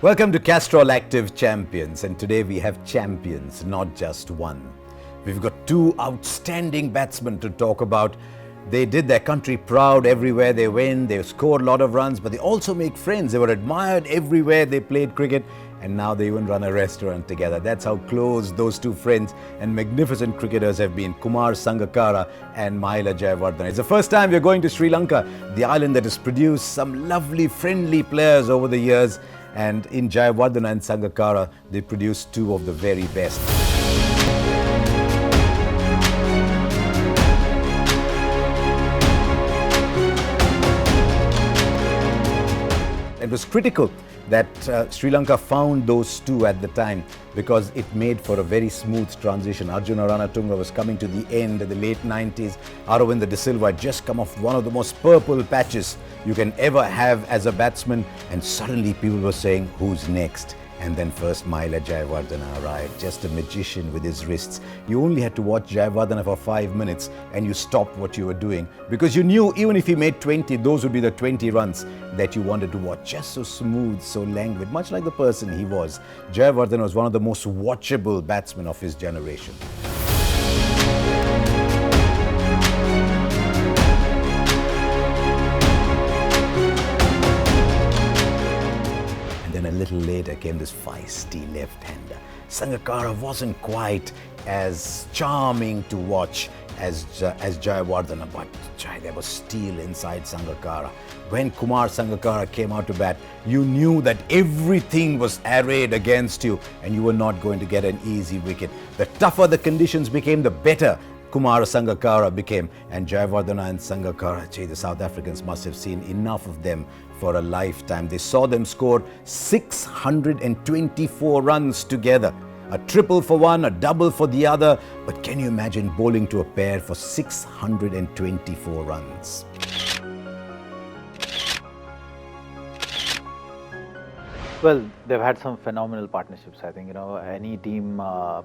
Welcome to Castrol Activ Champions, and today we have champions, not just one. We've got two outstanding batsmen to talk about. They did their country proud everywhere they went. They scored a lot of runs, but they also make friends. They were admired everywhere they played cricket, and now they even run a restaurant together. That's how close those two friends and magnificent cricketers have been, Kumar Sangakkara and Mahela Jayawardene. It's the first time we're going to Sri Lanka, the island that has produced some lovely, friendly players over the years. And in Jayawardene and Sangakkara, they produced two of the very best. It was critical that Sri Lanka found those two at the time because it made for a very smooth transition. Arjuna Ranatunga was coming to the end of the late 90s. Aravinda De Silva had just come off one of the most purple patches you can ever have as a batsman, and suddenly people were saying, who's next? And then first Mahela Jayawardene arrived, just a magician with his wrists. You only had to watch Jayawardene for 5 minutes and you stopped what you were doing because you knew even if he made 20, those would be the 20 runs that you wanted to watch. Just so smooth, so languid, much like the person he was. Jayawardene was one of the most watchable batsmen of his generation. A little later came this feisty left-hander. Sangakkara wasn't quite as charming to watch as Jayawardene, but there was steel inside Sangakkara. When Kumar Sangakkara came out to bat, you knew that everything was arrayed against you and you were not going to get an easy wicket. The tougher the conditions became, the better Kumar Sangakkara became. And Jayawardene and Sangakkara, the South Africans must have seen enough of them for a lifetime. They saw them score 624 runs together. A triple for one, a double for the other. But can you imagine bowling to a pair for 624 runs? Well, they've had some phenomenal partnerships. I think any team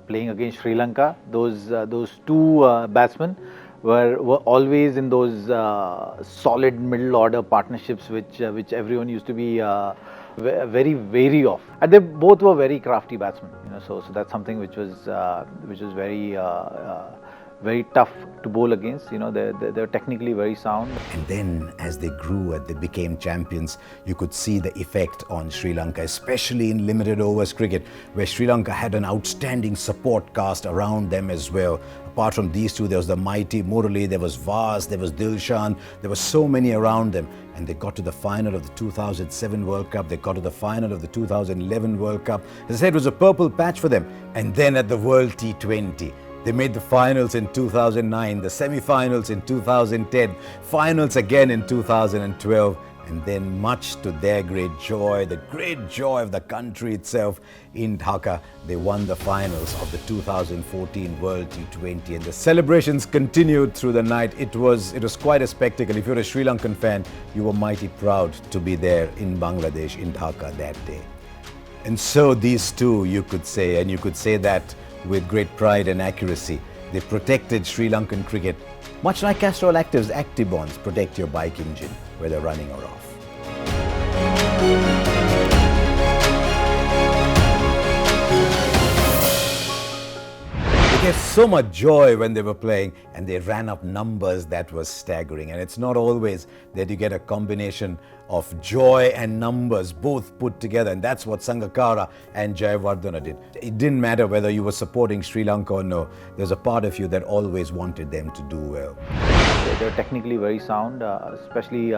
playing against Sri Lanka, those two batsmen were always in those solid middle order partnerships, which everyone used to be very wary of. And they both were very crafty batsmen. So that's something which was very tough to bowl against. They're technically very sound. And then as they grew and they became champions, you could see the effect on Sri Lanka, especially in limited overs cricket, where Sri Lanka had an outstanding support cast around them as well. Apart from these two, there was the mighty Murali, there was Vas, there was Dilshan, there were so many around them. And they got to the final of the 2007 World Cup, they got to the final of the 2011 World Cup. As I said, it was a purple patch for them. And then at the World T20, they made the finals in 2009, the semi-finals in 2010, finals again in 2012, and then much to their great joy, the great joy of the country itself, in Dhaka, they won the finals of the 2014 World T20, and the celebrations continued through the night. It was quite a spectacle. If you're a Sri Lankan fan, you were mighty proud to be there in Bangladesh, in Dhaka that day. And so these two, you could say, and you could say that with great pride and accuracy, they protected Sri Lankan cricket, much like Castrol Activ's Actibonds protect your bike engine, whether running or off. They gave so much joy when they were playing, and they ran up numbers that was staggering. And it's not always that you get a combination of joy and numbers both put together, and that's what Sangakkara and Jayawardene did. It didn't matter whether you were supporting Sri Lanka or no. There's a part of you that always wanted them to do well. They're technically very sound, especially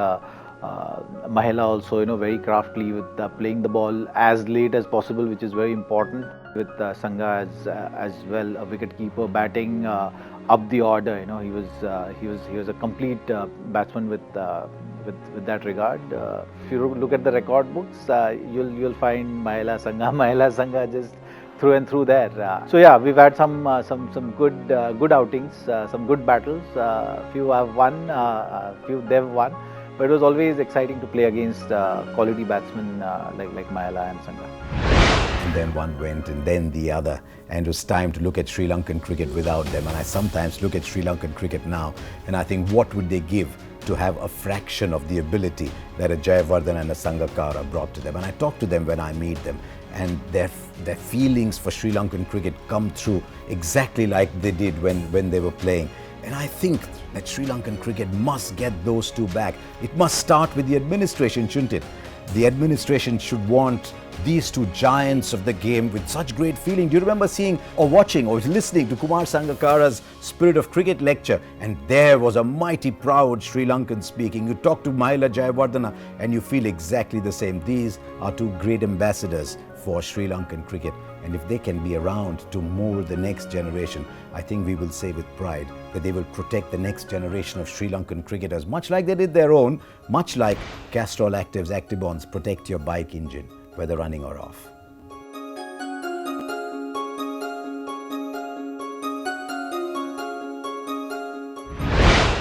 Mahela also, very craftily with playing the ball as late as possible, which is very important. With Sangha as well, a wicket keeper, batting up the order. He was a complete batsman with that regard. If you look at the record books, you'll find Mahela Sangha just through and through there. So yeah, we've had some good outings, some good battles. Few have won, few they've won. But it was always exciting to play against quality batsmen like Mahela and Sangha. And then one went and then the other, and it was time to look at Sri Lankan cricket without them. And I sometimes look at Sri Lankan cricket now and I think, what would they give to have a fraction of the ability that a Jayawardene and a Sangakkara brought to them. And I talk to them when I meet them, and their feelings for Sri Lankan cricket come through exactly like they did when they were playing. And I think that Sri Lankan cricket must get those two back. It must start with the administration, shouldn't it? The administration should want these two giants of the game with such great feeling. Do you remember seeing or watching or listening to Kumar Sangakkara's Spirit of Cricket lecture? And there was a mighty proud Sri Lankan speaking. You talk to Mahela Jayawardene and you feel exactly the same. These are two great ambassadors for Sri Lankan cricket. And if they can be around to mold the next generation, I think we will say with pride that they will protect the next generation of Sri Lankan cricketers, much like they did their own, much like Castrol Activ's Actibonds protect your bike engine, whether running or off.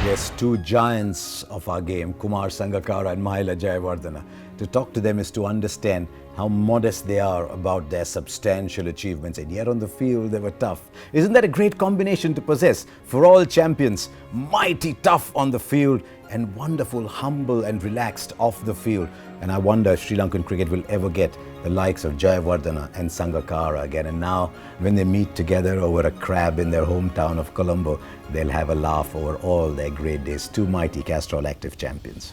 Yes, two giants of our game, Kumar Sangakkara and Mahela Jayawardene. To talk to them is to understand how modest they are about their substantial achievements, and yet on the field they were tough. Isn't that a great combination to possess for all champions? Mighty tough on the field and wonderful, humble and relaxed off the field. And I wonder if Sri Lankan cricket will ever get the likes of Jayawardene and Sangakkara again. And now when they meet together over a crab in their hometown of Colombo, they'll have a laugh over all their great days. Two mighty Castrol Activ champions.